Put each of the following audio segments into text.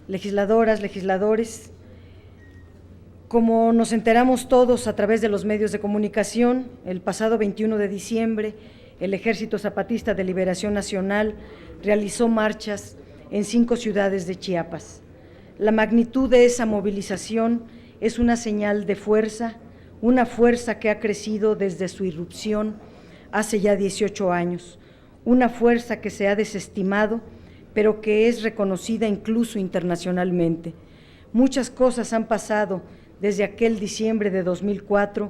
legisladoras, legisladores. Como nos enteramos todos a través de los medios de comunicación, el pasado 21 de diciembre, el Ejército Zapatista de Liberación Nacional realizó marchas en 5 ciudades de Chiapas. La magnitud de esa movilización es una señal de fuerza, una fuerza que ha crecido desde su irrupción hace ya 18 años, una fuerza que se ha desestimado, pero que es reconocida incluso internacionalmente. Muchas cosas han pasado desde aquel diciembre de 2004,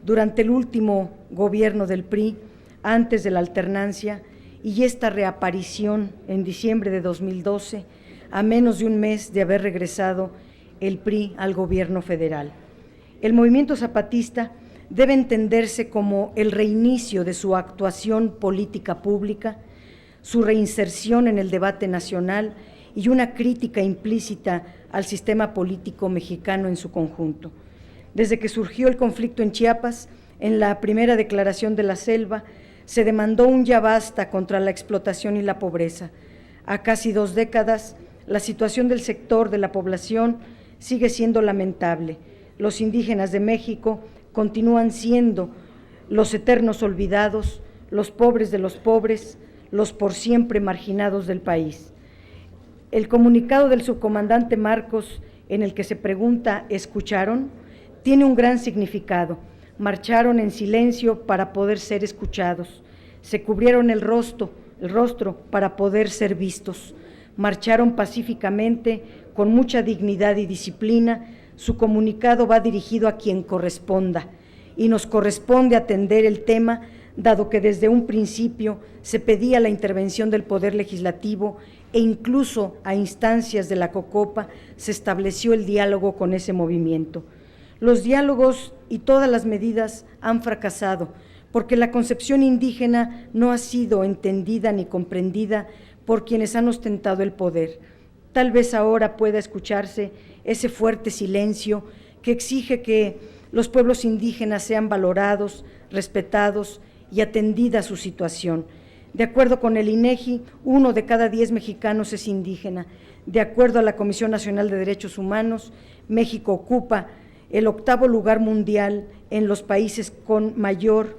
durante el último gobierno del PRI, antes de la alternancia, y esta reaparición en diciembre de 2012, a menos de un mes de haber regresado el PRI al gobierno federal. El movimiento zapatista debe entenderse como el reinicio de su actuación política pública, su reinserción en el debate nacional y una crítica implícita al sistema político mexicano en su conjunto. Desde que surgió el conflicto en Chiapas, en la primera declaración de la selva, se demandó un ya basta contra la explotación y la pobreza. A casi 2 décadas, la situación del sector de la población sigue siendo lamentable. Los indígenas de México continúan siendo los eternos olvidados, los pobres de los pobres, los por siempre marginados del país. El comunicado del subcomandante Marcos, en el que se pregunta ¿escucharon?, tiene un gran significado. Marcharon en silencio para poder ser escuchados, se cubrieron el rostro para poder ser vistos, marcharon pacíficamente con mucha dignidad y disciplina. Su comunicado va dirigido a quien corresponda y nos corresponde atender el tema, dado que desde un principio se pedía la intervención del Poder Legislativo e incluso a instancias de la COCOPA se estableció el diálogo con ese movimiento. Los diálogos y todas las medidas han fracasado porque la concepción indígena no ha sido entendida ni comprendida por quienes han ostentado el poder. Tal vez ahora pueda escucharse ese fuerte silencio que exige que los pueblos indígenas sean valorados, respetados y atendida su situación. De acuerdo con el INEGI, 1 de cada 10 mexicanos es indígena. De acuerdo a la Comisión Nacional de Derechos Humanos, México ocupa el 8º lugar mundial en los países con mayor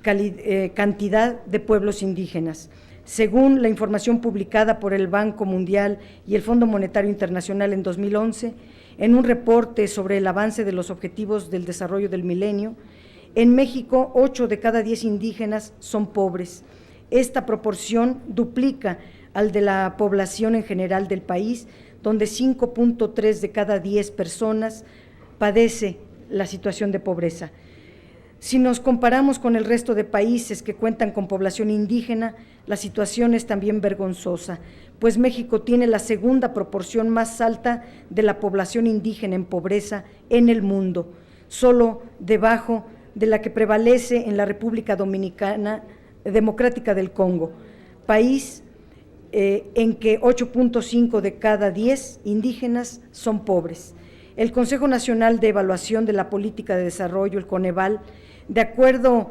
cantidad de pueblos indígenas. Según la información publicada por el Banco Mundial y el Fondo Monetario Internacional en 2011, en un reporte sobre el avance de los Objetivos del Desarrollo del Milenio, en México 8 de cada 10 indígenas son pobres. Esta proporción duplica al de la población en general del país, donde 5.3 de cada 10 personas padece la situación de pobreza. Si nos comparamos con el resto de países que cuentan con población indígena, la situación es también vergonzosa, pues México tiene la segunda proporción más alta de la población indígena en pobreza en el mundo, solo debajo de la que prevalece en la República Democrática del Congo, país en que 8.5 de cada 10 indígenas son pobres. El Consejo Nacional de Evaluación de la Política de Desarrollo, el Coneval, de acuerdo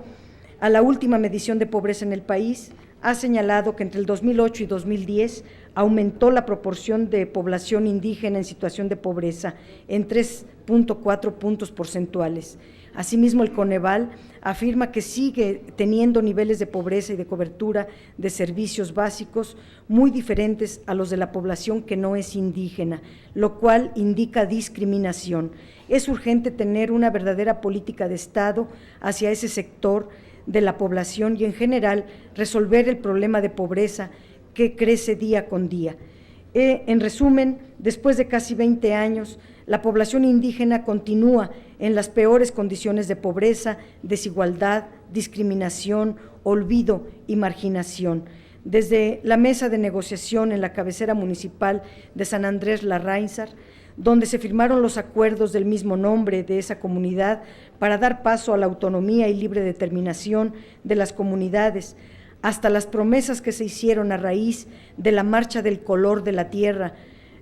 a la última medición de pobreza en el país, ha señalado que entre el 2008 y 2010 aumentó la proporción de población indígena en situación de pobreza en 3.4 puntos porcentuales. Asimismo, el Coneval afirma que sigue teniendo niveles de pobreza y de cobertura de servicios básicos muy diferentes a los de la población que no es indígena, lo cual indica discriminación. Es urgente tener una verdadera política de Estado hacia ese sector de la población y, en general, resolver el problema de pobreza que crece día con día. En resumen, después de casi 20 años, la población indígena continúa en las peores condiciones de pobreza, desigualdad, discriminación, olvido y marginación. Desde la mesa de negociación en la cabecera municipal de San Andrés Larráinzar, donde se firmaron los acuerdos del mismo nombre de esa comunidad para dar paso a la autonomía y libre determinación de las comunidades, hasta las promesas que se hicieron a raíz de la marcha del color de la tierra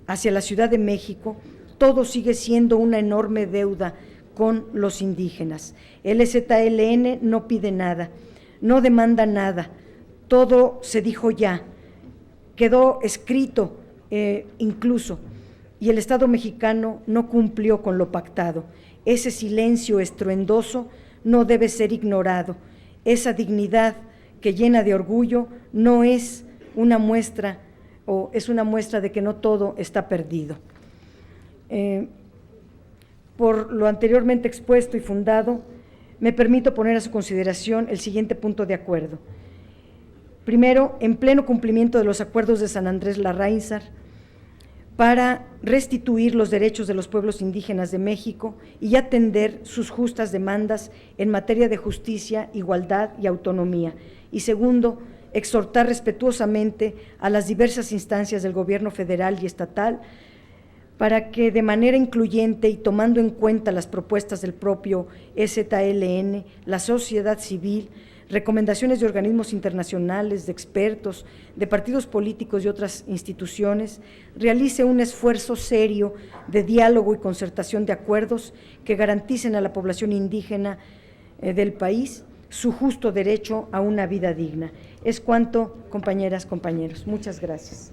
hacia la Ciudad de México, todo sigue siendo una enorme deuda con los indígenas. El EZLN no pide nada, no demanda nada, todo se dijo ya, quedó escrito incluso. y el Estado mexicano no cumplió con lo pactado. Ese silencio estruendoso no debe ser ignorado. Esa dignidad que llena de orgullo no es una muestra, o es una muestra de que no todo está perdido. Por lo anteriormente expuesto y fundado, me permito poner a su consideración el siguiente punto de acuerdo. Primero, en pleno cumplimiento de los acuerdos de San Andrés Larráinzar, para restituir los derechos de los pueblos indígenas de México y atender sus justas demandas en materia de justicia, igualdad y autonomía. Y segundo, exhortar respetuosamente a las diversas instancias del gobierno federal y estatal para que de manera incluyente y tomando en cuenta las propuestas del propio EZLN, la sociedad civil, recomendaciones de organismos internacionales, de expertos, de partidos políticos y otras instituciones, realice un esfuerzo serio de diálogo y concertación de acuerdos que garanticen a la población indígena del país su justo derecho a una vida digna. Es cuanto, compañeras, compañeros. Muchas gracias.